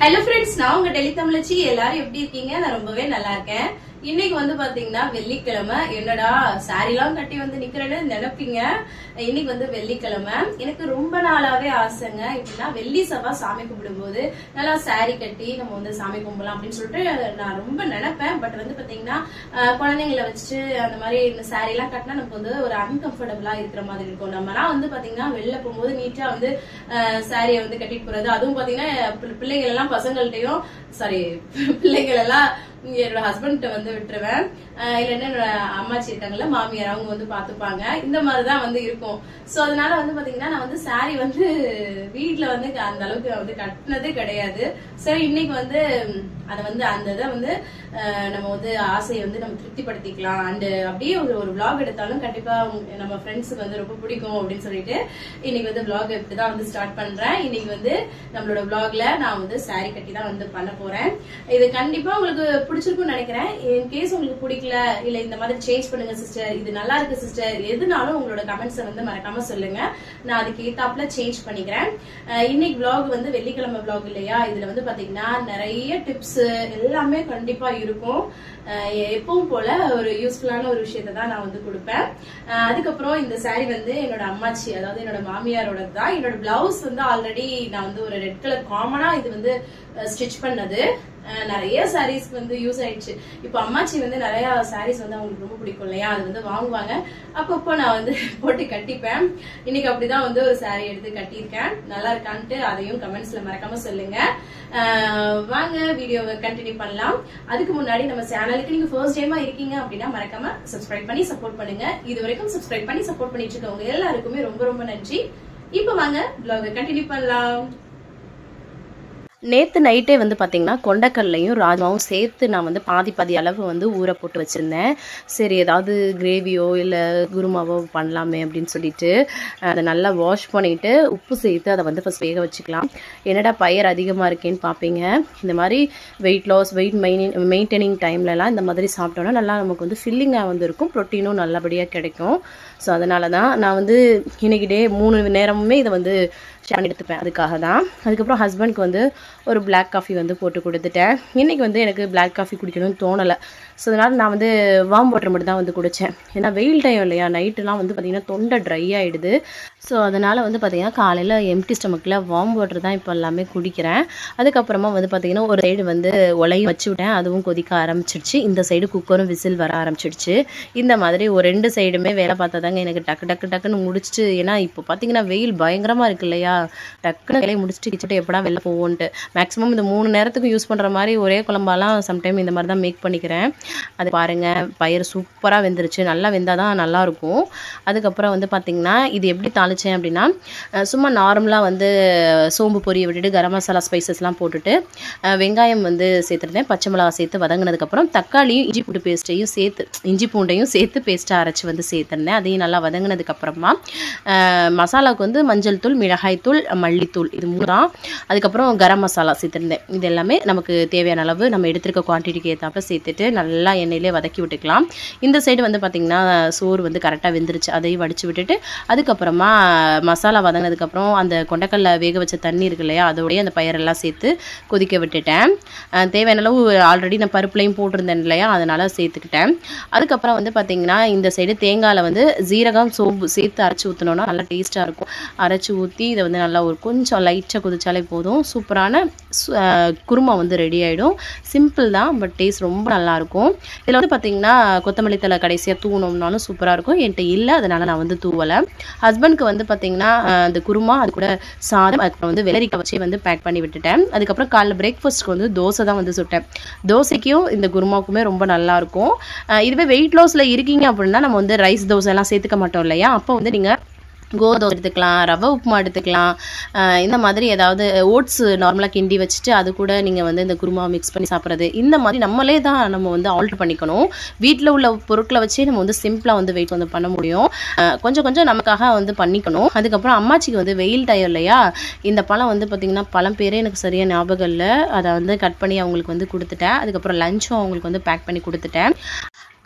Hello friends, நான் உங்க டெலி தமிழச்சி. எல்லாரும் எப்படி இருக்கீங்க? நான் ரொம்பவே நல்லா இருக்கேன். இன்னைக்கு வந்து பாத்தீங்கன்னா வெள்ளிக்கிழமை. என்னடா சாரிலாம் கட்டி வந்து நிக்கிறேன்னு நினைப்பீங்க. இன்னைக்கு வந்து வெள்ளிக்கிழமை. எனக்கு ரொம்ப நாளாவே ஆசைங்க. இப்படின்னா வெள்ளி செவ்வாய் சாமி கும்பிடும்போது நல்லா சாரி கட்டி நம்ம வந்து சாமி கும்பிடலாம் அப்படின்னு சொல்லிட்டு நான் ரொம்ப நினைப்பேன். பட் வந்து பாத்தீங்கன்னா குழந்தைங்களை வச்சுட்டு அந்த மாதிரி இந்த சாரி எல்லாம் கட்டினா நமக்கு வந்து ஒரு அன்கம்ஃபர்டபுளா இருக்கிற மாதிரி இருக்கும். நம்மலாம் வந்து பாத்தீங்கன்னா வெளில போகும்போது நீட்டா வந்து சாரியை வந்து கட்டிட்டு போறது. அதுவும் பாத்தீங்கன்னா பிள்ளைகள் எல்லாம் பசங்கள்ட்டையும் பிள்ளைகள் எல்லாம் என்னோட ஹஸ்பண்ட் வந்து விட்டுருவேன். இல்லைன்னா என்னோட அம்மாச்சி இருக்காங்கல்ல மாமியார், அவங்க வந்து பாத்துப்பாங்க. இந்த மாதிரிதான் வந்து இருக்கும். சோ அதனால வந்து பாத்தீங்கன்னா நான் வந்து சாரி வந்து வீட்டுல வந்து அந்த அளவுக்கு வந்து கட்டினதே கிடையாது. சரி இன்னைக்கு வந்து அதை வந்து அந்த இதை வந்து நம்ம வந்து ஆசையை வந்து நம்ம திருப்திப்படுத்திக்கலாம். அண்ட் அப்படியே ஒரு விளாக் எடுத்தாலும் கண்டிப்பா நம்ம ஃப்ரெண்ட்ஸுக்கு வந்து ரொம்ப பிடிக்கும் அப்படின்னு சொல்லிட்டு இன்னைக்கு வந்து விளாக் இப்படிதான் வந்து ஸ்டார்ட் பண்றேன். இன்னைக்கு வந்து நம்மளோட விளாக்ல நான் வந்து சாரி கட்டி தான் வந்து பண்ண போறேன். இது கண்டிப்பா உங்களுக்கு பிடிச்சிருக்கும்னு நினைக்கிறேன். இன் கேஸ் உங்களுக்கு பிடிக்கல இல்ல இந்த மாதிரி சேஞ்ச் பண்ணுங்க சிஸ்டர், இது நல்லா இருக்கு சிஸ்டர், எதுனாலும் உங்களோட கமெண்ட்ஸை வந்து மறக்காம சொல்லுங்க. நான் அதுக்கு ஏத்தாப்புல சேஞ்ச் பண்ணிக்கிறேன். இன்னைக்கு விளாக் வந்து வெள்ளிக்கிழமை விளாக் இல்லையா, இதுல வந்து பாத்தீங்கன்னா நிறைய டிப்ஸ் எல்லாமே கண்டிப்பா இருக்கும். எப்பவும் போல ஒரு யூஸ்ஃபுல்லான ஒரு விஷயத்தை தான் நான் வந்து கொடுப்பேன். அதுக்கப்புறம் இந்த சாரி வந்து என்னோட அம்மாச்சி, அதாவது என்னோட மாமியாரோட தான். என்னோட பிளவுஸ் வந்து ஆல்ரெடி நான் வந்து ஒரு ரெட் கலர் காமனா இது வந்து ஸ்டிச் பண்ணது. நிறைய சாரீஸ் வந்து யூஸ் ஆயிடுச்சு. இப்ப அம்மாச்சி வந்து நிறைய சாரீஸ் வந்து அவங்களுக்கு ரொம்ப பிடிக்கும் இல்லையா, அது வந்து வாங்குவாங்க. அப்பப்போ நான் வந்து போட்டு கட்டிப்பேன். இன்னைக்கு அப்படிதான் வந்து ஒரு சாரி எடுத்து கட்டியிருக்கேன். நல்லா இருக்கான்ட்டு அதையும் கமெண்ட்ஸ்ல மறக்காம சொல்லுங்க. வாங்க வீடியோவை கண்டினியூ பண்ணலாம். அதுக்கு முன்னாடி நம்ம சேனலுக்கு நீங்க ஃபர்ஸ்ட் டைமா இருக்கீங்க அப்படின்னா மறக்காம சப்ஸ்கிரைப் பண்ணி சப்போர்ட் பண்ணுங்க. இது வரைக்கும் சப்ஸ்கிரைப் பண்ணி சப்போர்ட் பண்ணிட்டு இருக்கவங்க எல்லாருக்குமே ரொம்ப ரொம்ப நன்றி. இப்ப வாங்க vlog கண்டினியூ பண்ணலாம். நேற்று நைட்டே வந்து பார்த்திங்கன்னா கொண்டக்கல்லையும் ராஜ்மாவும் சேர்த்து நான் வந்து பாதி அளவு வந்து ஊற போட்டு வச்சுருந்தேன். சரி ஏதாவது கிரேவியோ இல்லை குருமாவோ பண்ணலாமே அப்படின்னு சொல்லிட்டு அதை நல்லா வாஷ் பண்ணிவிட்டு உப்பு சேர்த்து அதை வந்து ஃபஸ்ட் வேக வச்சுக்கலாம். என்னடா பயிர் அதிகமாக இருக்கேன்னு பார்ப்பீங்க. இந்த மாதிரி வெயிட் லாஸ் மெயின்டைனிங் டைம்லலாம் இந்த மாதிரி சாப்பிட்டோன்னா நல்லா நமக்கு வந்து ஃபில்லிங்காக வந்து இருக்கும், ப்ரோட்டீனும் நல்லபடியாக கிடைக்கும். ஸோ அதனால தான் நான் வந்து இன்றைக்கி 3 நேரமுமே இதை வந்து ஷேர் எடுத்துப்பேன். அதுக்காக தான். அதுக்கப்புறம் ஹஸ்பண்ட்க்கு வந்து ஒரு பிளாக் காஃபி வந்து போட்டு கொடுத்துட்டேன். இன்றைக்கி வந்து எனக்கு பிளாக் காஃபி குடிக்கணும்னு தோணலை. ஸோ அதனால் நான் வந்து வார்ம் வாட்டர் மட்டும் தான் வந்து குடித்தேன். ஏன்னா வெயில் டைம் இல்லையா, நைட்டுலாம் வந்து பார்த்திங்கன்னா தொண்டை ட்ரை ஆகிடுது. ஸோ அதனால் வந்து பார்த்திங்கன்னா காலையில் எம்டி ஸ்டமக்கில் வார்ம் வாட்டர் தான் இப்போ எல்லாமே குடிக்கிறேன். அதுக்கப்புறமா வந்து பார்த்திங்கன்னா ஒரு சைடு வந்து உலையும் வச்சு விட்டேன், அதுவும் கொதிக்க ஆரம்பிச்சிடுச்சு. இந்த சைடு குக்கரும் விசில் வர ஆரம்பிச்சிடுச்சு. இந்த மாதிரி ஒரு 2 சைடுமே வேலை பார்த்தா தாங்க எனக்கு டக்குன்னு முடிச்சுட்டு. ஏன்னா இப்போ பார்த்திங்கன்னா வெயில் பயங்கரமாக இருக்கு இல்லையா, டக்குன்னு வேலையை முடிச்சுட்டு கிச்சிட்டு எப்படா வெளில போவோன்ட்டு. மேக்ஸிமம் இந்த 3 நேரத்துக்கு யூஸ் பண்ணுற மாதிரி ஒரே குழம்பாலாம் சம்டைம் இந்த மாதிரி தான் மேக் பண்ணிக்கிறேன். அது பாருங்கள் பயிர் சூப்பராக வெந்துருச்சு. நல்லா வெந்தால் தான் நல்லாயிருக்கும். அதுக்கப்புறம் வந்து பார்த்திங்கன்னா இது எப்படி தாளித்தேன் அப்படின்னா, சும்மா நார்மலாக வந்து சோம்பு பொரியை விட்டுட்டு கரம் மசாலா ஸ்பைசஸ்லாம் போட்டுட்டு வெங்காயம் வந்து சேர்த்துருந்தேன், பச்சை மிளகா சேர்த்து வதங்கினதுக்கப்புறம் தக்காளியும் இஞ்சி பூண்டையும் சேர்த்து பேஸ்ட்டாக அரைச்சி வந்து சேர்த்துருந்தேன். அதையும் நல்லா வதங்கினதுக்கப்புறமா மசாலாவுக்கு வந்து மஞ்சள் தூள், மிளகாய் தூள், மல்லித்தூள், இது 3 தான். அதுக்கப்புறம் கரம் மசாலா சேர்த்துருந்தேன். இது எல்லாமே நமக்கு தேவையான அளவு நம்ம எடுத்துருக்க குவான்டிட்டிக்கு ஏற்றாப்புல சேர்த்துட்டு நல்லா எண்ணெயிலே வதக்கி விட்டுக்கலாம். இந்த சைடு வந்து பார்த்திங்கன்னா சோறு வந்து கரெக்டாக வெந்துருச்சு. அதையும் வடித்து விட்டுட்டு அதுக்கப்புறமா மசாலா வதங்கினதுக்கப்புறம் அந்த கொண்டக்கல்ல வேக வச்ச தண்ணி இருக்கு இல்லையா, அதோடய அந்த பயிரெல்லாம் சேர்த்து கொதிக்க விட்டுட்டேன். தேவையான அளவு ஆல்ரெடி நான் பருப்புலையும் போட்டிருந்தேன் இல்லையா, அதனால் சேர்த்துக்கிட்டேன். அதுக்கப்புறம் வந்து பார்த்திங்கன்னா இந்த சைடு தேங்காயில் வந்து ஜீரகம் சோம்பு சேர்த்து அரைச்சி ஊற்றினோன்னா நல்லா டேஸ்ட்டாக இருக்கும். அரைச்சி ஊற்றி இதை வந்து நல்லா ஒரு கொஞ்சம் லைட்டாக கொதிச்சாலே போதும், சூப்பரான குருமா வந்து ரெடி ஆகிடும். சிம்பிள் தான், பட் டேஸ்ட் ரொம்ப நல்லாயிருக்கும். இதில் வந்து பார்த்திங்கன்னா கொத்தமல்லி தழை கடைசியாக தூவணும்னாலும் சூப்பராக இருக்கும். என்கிட்ட இல்லை, அதனால் நான் வந்து தூவலை. ஹஸ்பண்ட்க்கு வந்து பார்த்திங்கன்னா அந்த குருமா, அது கூட சாதம், அதுக்கப்புறம் வந்து வெள்ளரிக்காய் வச்சு வந்து பேக் பண்ணி விட்டுட்டேன். அதுக்கப்புறம் காலைல பிரேக்ஃபாஸ்ட்டுக்கு வந்து தோசை தான் வந்து சுட்டேன். தோசைக்கும் இந்த குருமாவுக்குமே ரொம்ப நல்லாயிருக்கும். இதுவே வெயிட் லாஸில் இருக்கீங்க அப்படின்னா நம்ம வந்து ரைஸ் தோசைலாம் சேர்த்துக்க மாட்டோம் இல்லையா, அப்போ வந்து நீங்கள் கோதோசை எடுத்துக்கலாம், ரவை உப்புமா எடுத்துக்கலாம். இந்த மாதிரி ஏதாவது ஓட்ஸ் நார்மலாக கிண்டி வச்சுட்டு அது கூட நீங்கள் வந்து இந்த குருமா மிக்ஸ் பண்ணி சாப்பிட்றது, இந்த மாதிரி நம்மளே தான் நம்ம வந்து ஆல்ட்ரு பண்ணிக்கணும். வீட்டில் உள்ள பொருட்களை வச்சே நம்ம வந்து சிம்பிளாக வந்து வெயிட் வந்து பண்ண முடியும். கொஞ்சம் நமக்காக வந்து பண்ணிக்கணும். அதுக்கப்புறம் அம்மாச்சிக்கு வந்து வெயில் டயம் இல்லையா, இந்த பழம் வந்து பார்த்திங்கன்னா பழம் பேரே எனக்கு சரியாக ஞாபகம் இல்லை, அதை வந்து கட் பண்ணி அவங்களுக்கு வந்து கொடுத்துட்டேன். அதுக்கப்புறம் லஞ்சும் அவங்களுக்கு வந்து பேக் பண்ணி கொடுத்துட்டேன்.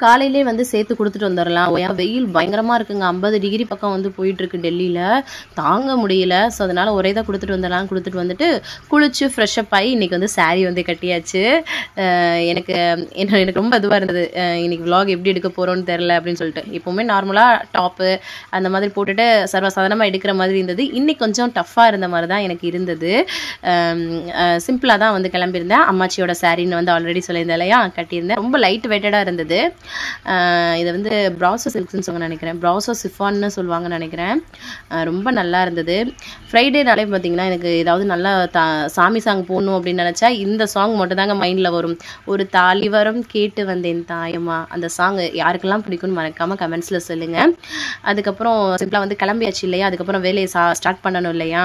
காலையிலே வந்து சேர்த்து கொடுத்துட்டு வந்துடலாம். வெயில் பயங்கரமாக இருக்குங்க. 50 டிகிரி பக்கம் வந்து போயிட்டுருக்கு டெல்லியில், தாங்க முடியல. ஸோ அதனால் ஒரே தான் கொடுத்துட்டு வந்துடலாம். கொடுத்துட்டு வந்துட்டு குளிச்சு ஃப்ரெஷ்அப் ஆகி இன்றைக்கி வந்து சாரீ வந்து கட்டியாச்சு. எனக்கு ரொம்ப இதுவாக இருந்தது, இன்றைக்கி விலாக் எப்படி எடுக்க போகிறோன்னு தெரில அப்படின்னு சொல்லிட்டு. எப்போவுமே நார்மலாக டாப்பு அந்த மாதிரி போட்டுட்டு சர்வசாதாரணமாக எடுக்கிற மாதிரி இருந்தது. இன்றைக்கி கொஞ்சம் டஃப்பாக இருந்த மாதிரி தான் எனக்கு இருந்தது. சிம்பிளாக தான் வந்து கிளம்பியிருந்தேன். அம்மாச்சியோட சாரின்னு வந்து ஆல்ரெடி சொல்லியிருந்தேன் இல்லையா, கட்டியிருந்தேன். ரொம்ப லைட் வெயிட்டடாக இருந்தது. இதை வந்து ப்ராசோ சில்க்ஸ்ன்னு சொல்ல நினைக்கிறேன், ப்ராசோ சிஃபான்னு சொல்லுவாங்கன்னு நினைக்கிறேன். ரொம்ப நல்லா இருந்தது. ஃப்ரைடேனாலே பார்த்தீங்கன்னா எனக்கு ஏதாவது நல்லா சாமி சாங் போடணும் அப்படின்னு நினச்சா இந்த சாங் மட்டும் தாங்க மைண்டில் வரும். ஒரு தாலி வரம் கேட்டு வந்தேன் தாயம்மா, அந்த சாங் யாருக்கெல்லாம் பிடிக்கும்னு மறக்காமல் கமெண்ட்ஸில் சொல்லுங்கள். அதுக்கப்புறம் சிம்பிளாக வந்து கிளம்பியாச்சு இல்லையா. அதுக்கப்புறம் வேலையை ஸ்டார்ட் பண்ணணும் இல்லையா.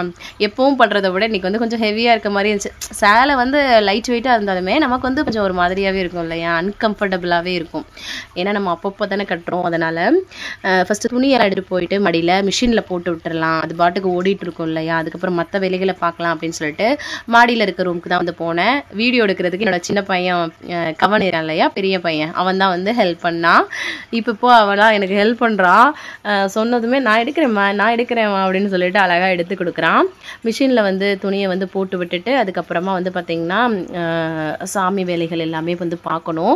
எப்பவும் பண்ணுறதை விட இன்றைக்கி வந்து கொஞ்சம் ஹெவியாக இருக்க மாதிரி இருந்துச்சு. சேலை வந்து லைட் வெயிட்டாக இருந்தாலுமே நமக்கு வந்து கொஞ்சம் ஒரு மாதிரியாகவே இருக்கும் இல்லையா, அன்கம்ஃபர்டபுளாகவே இருக்கும். ஏன்னா நம்ம அப்பப்போ தானே கட்டுறோம். அதனால் ஃபஸ்ட்டு துணியெல்லாம் எடுத்துகிட்டு போயிட்டு மடியில் மிஷினில் போட்டு விட்டுறலாம், அது பாட்டுக்கு ஓடிட்டு இருக்கும் இல்லையா. அதுக்கப்புறம் மற்ற வேலைகளை பார்க்கலாம் அப்படின்னு சொல்லிட்டு மாடியில் இருக்க ரூமுக்கு தான் வந்து போனேன். வீடியோ எடுக்கிறதுக்கு என்னோட சின்ன பையன் கவன் இருக்கான் இல்லையா, பெரிய பையன், அவன் தான் வந்து ஹெல்ப் பண்ணான். இப்போ அவனாக எனக்கு ஹெல்ப் பண்ணுறான். சொன்னதுமே நான் எடுக்கிறேன் அப்படின்னு சொல்லிட்டு அழகாக எடுத்து கொடுக்குறான். மிஷினில் வந்து துணியை வந்து போட்டு விட்டுட்டு அதுக்கப்புறமா வந்து பார்த்திங்கன்னா சாமி வேலைகள் எல்லாமே வந்து பார்க்கணும்.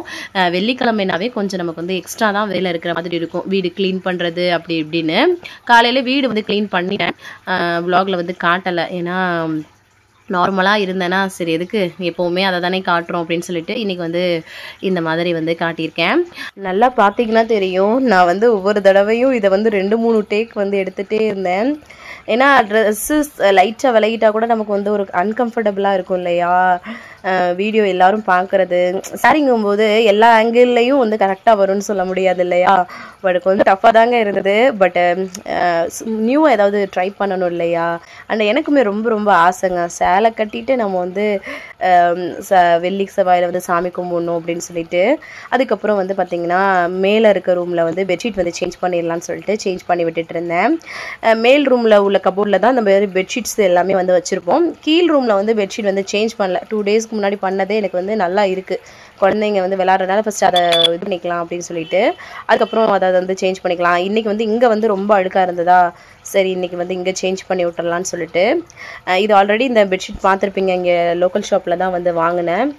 வெள்ளிக்கிழமைனாவே கொஞ்சம் நமக்கு வந்து எக்ஸ்ட்ரா தான் வேலை இருக்கிற மாதிரி இருக்கும். வீடு க்ளீன் பண்ணுறது அப்படி இப்படின்னு. காலையில் வீடு வந்து க்ளீன் பண்ணிட்டேன். வ்ளாகில் வந்து காட்டலை, ஏன்னா நார்மலாக இருந்தேன்னா சரி எதுக்கு எப்போவுமே அதை தானே காட்டுறோம் அப்படின்னு சொல்லிட்டு இன்றைக்கி வந்து இந்த மாதிரி வந்து காட்டியிருக்கேன். நல்லா பார்த்தீங்கன்னா தெரியும், நான் வந்து ஒவ்வொரு தடவையும் இதை வந்து 2-3 டேக் வந்து எடுத்துகிட்டே இருந்தேன். ஏன்னா ட்ரெஸ்ஸு லைட்டாக விலகிட்டா கூட நமக்கு வந்து ஒரு அன்கம்ஃபர்டபுளாக இருக்கும் இல்லையா. வீடியோ எல்லோரும் பார்க்குறது சாரிங்கும்போது எல்லா ஆங்கிள்லையும் வந்து கரெக்டாக வரும்னு சொல்ல முடியாது இல்லையா. பட் கொஞ்சம் டஃப்பாக தாங்க இருந்தது. பட் நியூவாக ஏதாவது ட்ரை பண்ணணும் இல்லையா. அண்ட் எனக்குமே ரொம்ப ரொம்ப ஆசைங்க, சேலை கட்டிட்டு நம்ம வந்து வெள்ளி செவ்வாயில் வந்து சாமி கும்பிடணும் அப்படின்னு சொல்லிட்டு. அதுக்கப்புறம் வந்து பார்த்திங்கன்னா மேலே இருக்க ரூமில் வந்து பெட்ஷீட் வந்து சேஞ்ச் பண்ணிடலான்னு சொல்லிட்டு சேஞ்ச் பண்ணி விட்டுட்டு இருந்தேன். மேல் ரூமில் உள்ள கபோர்டில் தான் இந்த மாதிரி பெட்ஷீட்ஸ் எல்லாமே வந்து வச்சுருப்போம். கீழ் ரூமில் வந்து பெட்ஷீட் வந்து சேஞ்ச் பண்ணல. 2 டேஸ்க்கு முன்னாடி பண்ணதே எனக்கு வந்து நல்லா இருக்குது. குழந்தைங்க வந்து விளாட்றதுனால ஃபஸ்ட்டு அதை இது பண்ணிக்கலாம் அப்படின்னு சொல்லிட்டு அதுக்கப்புறம் அதை வந்து சேஞ்ச் பண்ணிக்கலாம். இன்றைக்கி வந்து இங்கே வந்து ரொம்ப அழுக்காக இருந்ததா, சரி இன்றைக்கி வந்து இங்கே சேஞ்ச் பண்ணி விட்டுறலான்னு சொல்லிட்டு. இது ஆல்ரெடி இந்த பெட்ஷீட் பார்த்துருப்பீங்க, இங்கே லோக்கல் ஷாப்பில் தான் வந்து வாங்கினேன்.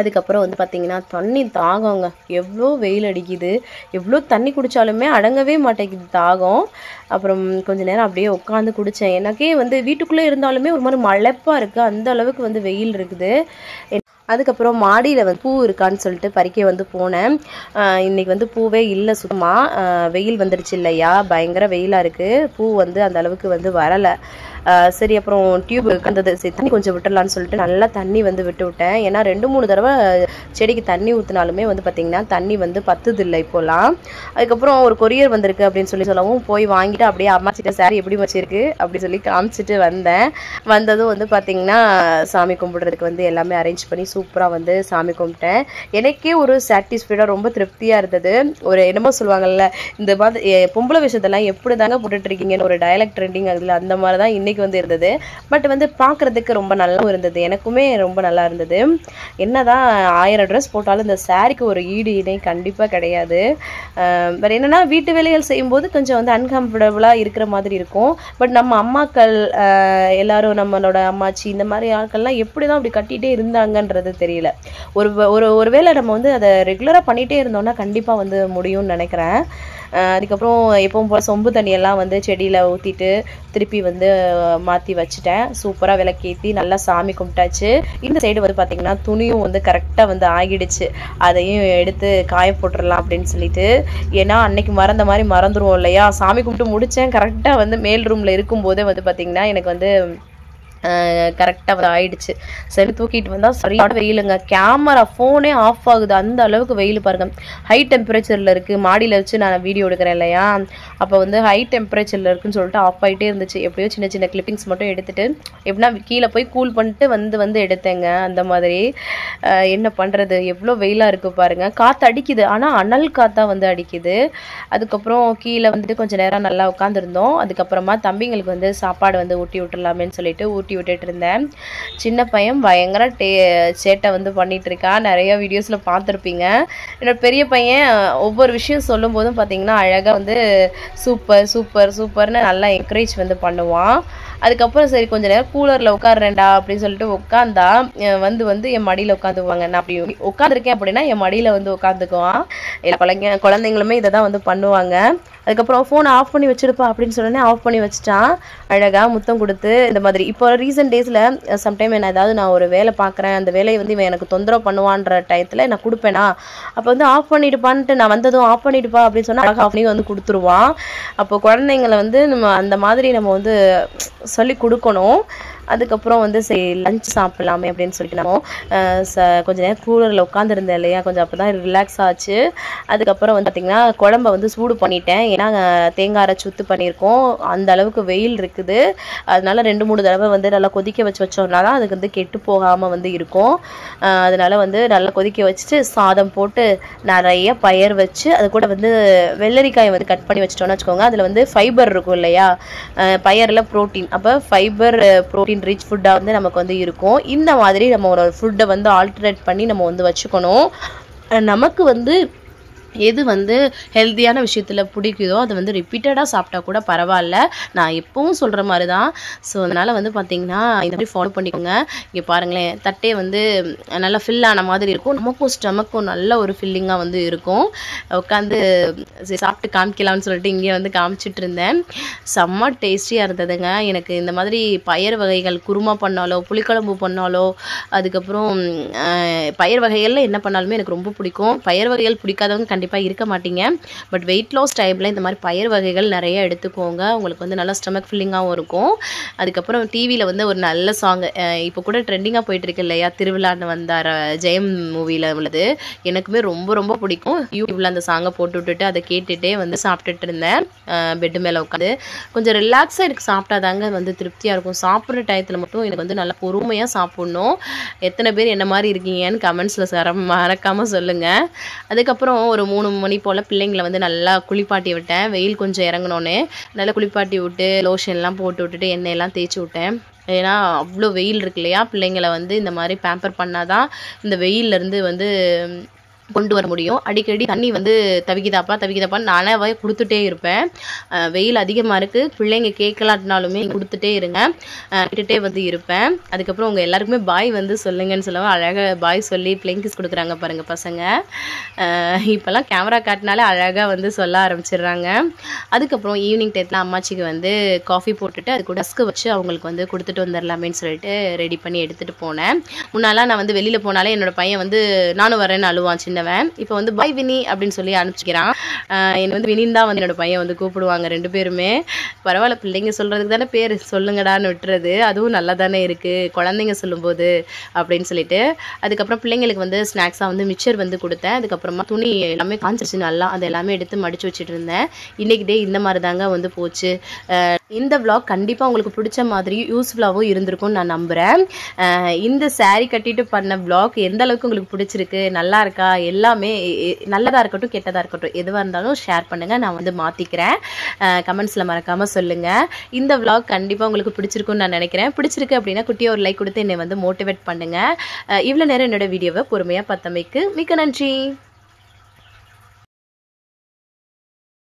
அதுக்கப்புறம் வந்து பார்த்திங்கன்னா தண்ணி தாகங்க, எவ்வளோ வெயில் அடிக்குது, எவ்வளோ தண்ணி குடித்தாலுமே அடங்கவே மாட்டேங்குது தாகம். அப்புறம் கொஞ்சம் நேரம் அப்படியே உட்காந்து குடித்தேன். எனக்கே வந்து வீட்டுக்குள்ளே இருந்தாலுமே ஒரு மாதிரி மழைப்பாக இருக்குது, அந்த அளவுக்கு வந்து வெயில் இருக்குது. அதுக்கப்புறம் மாடியில் வந்து பூ இருக்கான்னு சொல்லிட்டு பறிக்க வந்து போனேன். இன்றைக்கி வந்து பூவே இல்லை சுத்தமாக. வெயில் வந்துடுச்சு இல்லையா, பயங்கர வெயிலாக இருக்குது. பூ வந்து அந்த அளவுக்கு வந்து வரலை. சரி அப்புறம் டியூப் வந்தது, சரி தண்ணி கொஞ்சம் விட்டுடலான்னு சொல்லிட்டு நல்லா தண்ணி வந்து விட்டு விட்டேன். ஏன்னா 2-3 தடவை செடிக்கு தண்ணி ஊற்றினாலுமே வந்து பார்த்திங்கன்னா தண்ணி வந்து பத்துது இல்லை இப்போலாம். அதுக்கப்புறம் ஒரு கொரியர் வந்திருக்கு அப்படின்னு சொல்லவும் போய் வாங்கிட்டு அப்படியே அம்மாச்சிட்ட சாரி எப்படி வச்சிருக்கு அப்படி சொல்லி காமிச்சிட்டு வந்தேன். வந்ததும் வந்து பார்த்திங்கன்னா சாமி கும்பிடுறதுக்கு வந்து எல்லாமே அரேஞ்ச் பண்ணி சூப்பராக வந்து சாமி கும்பிட்டேன். எனக்கே ஒரு சாட்டிஸ்ஃபைடாக ரொம்ப திருப்தியாக இருந்தது. ஒரு என்னமோ சொல்லுவாங்கல்ல, இந்த மாதிரி பொம்பளை விஷயத்தெல்லாம் எப்படி தாங்க போட்டுட்ருக்கீங்கன்னு ஒரு டயலாக் ட்ரெண்டிங் அதில் அந்த மாதிரி தான் இன்றைக்கி வந்து இருந்தது. பட் வந்து பார்க்குறதுக்கு ரொம்ப நல்லா இருந்தது, எனக்குமே ரொம்ப நல்லா இருந்தது. என்னதான் 1000 ட்ரெஸ் போட்டாலும் இந்த சாரிக்கு ஒரு ஈடு இணை கண்டிப்பாக கிடையாது. பட் என்னென்னா வீட்டு வேலைகள் செய்யும்போது கொஞ்சம் வந்து அன்கம்ஃபர்டபுளாக இருக்கிற மாதிரி இருக்கும். பட் நம்ம அம்மாக்கள் எல்லாரும், நம்மளோட அம்மாச்சி இந்த மாதிரி ஆட்கள்லாம் எப்படி தான் அப்படி கட்டிகிட்டே இருந்தாங்கன்றது தெரியல. ஒரு வேளை நம்ம வந்து அதை ரெகுலராக பண்ணிகிட்டே இருந்தோம்னா கண்டிப்பாக வந்து முடியும்னு நினைக்கிறேன். அதுக்கப்புறம் எப்பவும் போல் சொம்பு தண்ணியெல்லாம் வந்து செடியில் ஊற்றிட்டு திருப்பி வந்து மாற்றி வச்சுட்டேன். சூப்பராக விளக்கேற்றி நல்லா சாமி கும்பிட்டாச்சு. இந்த சைடு வந்து பார்த்திங்கன்னா துணியும் வந்து கரெக்டாக வந்து ஆகிடுச்சு. அதையும் எடுத்து காய போட்டுடலாம் அப்படின்னு சொல்லிட்டு. ஏன்னா அன்னைக்கு மறந்த மாதிரி மறந்துடுவோம் இல்லையா. சாமி கும்பிட்டு முடித்தேன், கரெக்டாக வந்து மேல் ரூமில் இருக்கும்போதே வந்து பார்த்திங்கன்னா எனக்கு வந்து கரெக்டாக வந்து ஆயிடுச்சு. சரி தூக்கிட்டு வந்தால் சரியான வெயிலுங்க. கேமரா ஃபோனே ஆஃப் ஆகுது, அந்த அளவுக்கு வெயில் பாருங்கள். ஹை டெம்பரேச்சரில் இருக்குது. மாடியில் வச்சு நான் வீடியோ எடுக்கிறேன் இல்லையா, அப்போ வந்து ஹை டெம்பரேச்சரில் இருக்குன்னு சொல்லிட்டு ஆஃப் ஆகிட்டே இருந்துச்சு. எப்படியோ சின்ன சின்ன கிளிப்பிங்ஸ் மட்டும் எடுத்துகிட்டு எப்படின்னா கீழே போய் கூல் பண்ணிட்டு வந்து எடுத்தேங்க. அந்த மாதிரி என்ன பண்ணுறது, எவ்வளோ வெயிலாக இருக்குது பாருங்கள். காற்று அடிக்குது, ஆனால் அனல் காற்றா வந்து அடிக்குது. அதுக்கப்புறம் கீழே வந்துட்டு கொஞ்சம் நேரம் நல்லா உட்காந்துருந்தோம். அதுக்கப்புறமா தம்பிங்களுக்கு வந்து சாப்பாடு வந்து ஊட்டி விட்டுடலாமேன்னு சொல்லிட்டு ஊட்டி ஊட்டி விட்டுட்டு இருந்தேன். சின்ன பையன் பயங்கர சேட்டை வந்து பண்ணிட்டு இருக்கான். நிறைய வீடியோஸில் பார்த்துருப்பீங்க. என்னோட பெரிய பையன் ஒவ்வொரு விஷயம் சொல்லும் போதும் பார்த்தீங்கன்னா அழகாக வந்து சூப்பர் சூப்பர் சூப்பர்னு நல்லா என்கரேஜ் வந்து பண்ணுவான். அதுக்கப்புறம் சரி கொஞ்சம் நேரம் கூலரில் உட்காடுறேன்டா அப்படின்னு சொல்லிட்டு உட்காந்தா வந்து என் மடியில் உட்காந்துக்குவாங்க. நான் அப்படி உட்காந்துருக்கேன் அப்படின்னா என் மடியில் வந்து உட்காந்துக்குவான். எல்லா குழந்தைங்களுமே இதை தான் வந்து பண்ணுவாங்க. அதுக்கப்புறம் ஃபோனை ஆஃப் பண்ணி வச்சுருப்பா அப்படின்னு சொன்னோன்னே ஆஃப் பண்ணி வச்சுட்டான். அழகாக முத்தம் கொடுத்து இந்த மாதிரி. இப்போ ரீசெண்ட் டேஸில் சம்டைம் நான் ஒரு வேலை பார்க்குறேன், அந்த வேலையை வந்து இவன் எனக்கு தொந்தரவு பண்ணுவான்ற டயத்தில் நான் கொடுப்பேனா, அப்போ வந்து ஆஃப் பண்ணிட்டுப்பான்ட்டு நான் வந்ததும் ஆஃப் பண்ணிட்டுப்பா அப்படின்னு சொன்னால் அழகாக ஆஃப் பண்ணி வந்து கொடுத்துருவான். அப்போ குழந்தைங்களை வந்து நம்ம அந்த மாதிரி நம்ம வந்து சொல்லி கொடுக்கணும். அதுக்கப்புறம் வந்து சரி லஞ்ச் சாப்பிட்லாமே அப்படின்னு சொல்லிட்டு நம்ம கொஞ்சம் நேரம் கூலரில் உட்காந்துருந்தேன் இல்லையா, கொஞ்சம் அப்போ தான் ரிலாக்ஸ் ஆச்சு. அதுக்கப்புறம் வந்து பார்த்திங்கன்னா குழம்ப வந்து சூடு பண்ணிட்டேன். ஏன்னா தேங்காய் அரைச்சி ஊற்று பண்ணியிருக்கோம், அந்த அளவுக்கு வெயில் இருக்குது. அதனால 2-3 தடவை வந்து நல்லா கொதிக்க வச்சோம்னா தான் அதுக்கு வந்து கெட்டு போகாமல் வந்து இருக்கும். அதனால வந்து நல்லா கொதிக்க வச்சுட்டு சாதம் போட்டு நிறைய பயர் வச்சு அது கூட வந்து வெள்ளரிக்காயை வந்து கட் பண்ணி வச்சிட்டோம்னு வச்சுக்கோங்க. அதில் வந்து ஃபைபர் இருக்கும் இல்லையா, பயரில் ப்ரோட்டீன், அப்போ ஃபைபர் ப்ரோட்டீன் ரிச் ஃபுட்டாக வந்து நமக்கு வந்து இருக்கும். இந்த மாதிரி நம்ம ஒரு ஃபுட்டை வந்து ஆல்டர்னேட் பண்ணி நம்ம வந்து வச்சுக்கணும். நமக்கு வந்து எது வந்து ஹெல்த்தியான விஷயத்தில் பிடிக்குதோ அதை வந்து ரிப்பீட்டடாக சாப்பிட்டா கூட பரவாயில்ல. நான் எப்பவும் சொல்கிற மாதிரி தான். ஸோ அதனால் வந்து பார்த்திங்கன்னா இந்த மாதிரி ஃபாலோ பண்ணிக்கோங்க. இங்கே பாருங்களேன், தட்டே வந்து நல்லா ஃபில் ஆன மாதிரி இருக்கும். நமக்கும் ஸ்டமக்கும் நல்ல ஒரு ஃபில்லிங்காக வந்து இருக்கும். உட்காந்து சாப்பிட்டு காமிக்கலாம்னு சொல்லிட்டு இங்கே வந்து காமிச்சிட்டு இருந்தேன். செம்ம டேஸ்டியாக இருந்ததுங்க. எனக்கு இந்த மாதிரி பயறு வகைகள் குருமா பண்ணாலோ புளிக்குழம்பு பண்ணாலோ அதுக்கப்புறம் பயறு வகைகளில் என்ன பண்ணாலுமே எனக்கு ரொம்ப பிடிக்கும். பயறு வகைகள் பிடிக்காதவங்க கண்டிப்பாக இருக்க மாட்டீங்க. பட் வெயிட் லாஸ் டைமில் இந்த மாதிரி பயறு வகைகள் நிறைய எடுத்துக்கோங்க. உங்களுக்கு வந்து நல்லா ஸ்டமக் ஃபில்லிங்காகவும் இருக்கும். அதுக்கப்புறம் டிவியில் வந்து ஒரு நல்ல சாங் இப்போ கூட ட்ரெண்டிங்காக போயிட்டுருக்கு இல்லையா, திருவிழான்னு வந்தார் ஜெயம் மூவியில் உள்ளது. எனக்குமே ரொம்ப ரொம்ப பிடிக்கும். யூடியூப்பில் அந்த சாங்கை போட்டு விட்டுட்டு அதை கேட்டுகிட்டே வந்து சாப்பிட்டுட்டு இருந்தேன். பெட்டு மேலே உட்காந்து கொஞ்சம் ரிலாக்ஸாக எனக்கு சாப்பிட்டாதாங்க வந்து திருப்தியாக இருக்கும். சாப்பிட்ற டயத்தில் மட்டும் எனக்கு வந்து நல்லா பொறுமையாக சாப்பிட்ணும். எத்தனை பேர் என்ன மாதிரி இருக்கீங்கன்னு கமெண்ட்ஸில் மறக்காமல் சொல்லுங்கள். அதுக்கப்புறம் ஒரு 3 மணி போல் பிள்ளைங்களை வந்து நல்லா குளிப்பாட்டி விட்டேன். வெயில் கொஞ்சம் இறங்கினோன்னே நல்லா குளிப்பாட்டி விட்டு லோஷன்லாம் போட்டு விட்டுட்டு எண்ணெயெல்லாம் தேய்ச்சி விட்டேன். ஏன்னா அவ்வளோ வெயில் இருக்கு இல்லையா, பிள்ளைங்களை வந்து இந்த மாதிரி பேம்பர் பண்ணாதான் இந்த வெயிலேருந்து வந்து கொண்டு வர முடியும். அடிக்கடி தண்ணி வந்து தவிக்குதாப்பான்னு நானே கொடுத்துட்டே இருப்பேன். வெயில் அதிகமாக இருக்குது, பிள்ளைங்க கேட்கலாட்டினாலுமே கொடுத்துட்டே இருங்க, கேட்டுகிட்டே வந்து இருப்பேன். அதுக்கப்புறம் உங்கள் எல்லாருக்குமே பாய் வந்து சொல்லுங்கன்னு சொல்லுவேன். அழகாக பாய் சொல்லி பிள்ளைங்கிஸ் கொடுக்குறாங்க பாருங்கள் பசங்க. இப்போல்லாம் கேமரா காட்டினாலே அழகாக வந்து சொல்ல ஆரம்பிச்சிடுறாங்க. அதுக்கப்புறம் ஈவினிங் டயத்தில் அம்மாச்சிக்கு வந்து காஃபி போட்டுட்டு அது கூட ரஸ்க்கு வச்சு அவங்களுக்கு வந்து கொடுத்துட்டு வந்துடலாமேன்னு சொல்லிட்டு ரெடி பண்ணி எடுத்துகிட்டு போனேன். முன்னாலாம் நான் வந்து வெளியில் போனாலே என்னோடய பையன் வந்து நானும் வரேன்னு அழுவான் சின்ன. இப்போ வந்து பாய் வினி அப்படின்னு சொல்லி அனுப்பிச்சிக்கிறான். என்னை வந்து வினின் தான் வந்து என்னோட பையன் வந்து கூப்பிடுவாங்க 2 பேருமே. பரவாயில்ல, பிள்ளைங்க சொல்கிறதுக்கு தானே பேர் சொல்லுங்கடான்னு விட்டுறது, அதுவும் நல்லா தானே இருக்குது குழந்தைங்க சொல்லும்போது அப்படின்னு சொல்லிட்டு. அதுக்கப்புறம் பிள்ளைங்களுக்கு வந்து ஸ்நாக்ஸாக வந்து மிக்சர் வந்து கொடுத்தேன். அதுக்கப்புறமா துணி எல்லாமே காஞ்சிருச்சு நல்லா, அது எல்லாமே எடுத்து மடித்து வச்சுட்டு இருந்தேன். இன்றைக்கி டே இந்த மாதிரி தாங்க வந்து போச்சு. இந்த vlog கண்டிப்பாக உங்களுக்கு பிடிச்ச மாதிரி யூஸ்ஃபுல்லாகவும் இருந்திருக்கும்னு நான் நம்புகிறேன். இந்த saree கட்டிட்டு பண்ண vlog எந்த அளவுக்கு உங்களுக்கு பிடிச்சிருக்கு, நல்லா இருக்கா, எல்லாமே நல்லதாக இருக்கட்டும் கெட்டதாக இருக்கட்டும் எதுவாக இருந்தாலும் ஷேர் பண்ணுங்கள், நான் வந்து மாற்றிக்கிறேன். கமெண்ட்ஸில் மறக்காமல் சொல்லுங்கள். இந்த vlog கண்டிப்பாக உங்களுக்கு பிடிச்சிருக்குன்னு நான் நினைக்கிறேன். பிடிச்சிருக்கு அப்படின்னா குட்டியாக ஒரு லைக் கொடுத்து என்னை வந்து மோட்டிவேட் பண்ணுங்கள். இவ்வளோ நேரம் என்னோட வீடியோவை பொறுமையாக பார்த்தமைக்கு மிக்க நன்றி.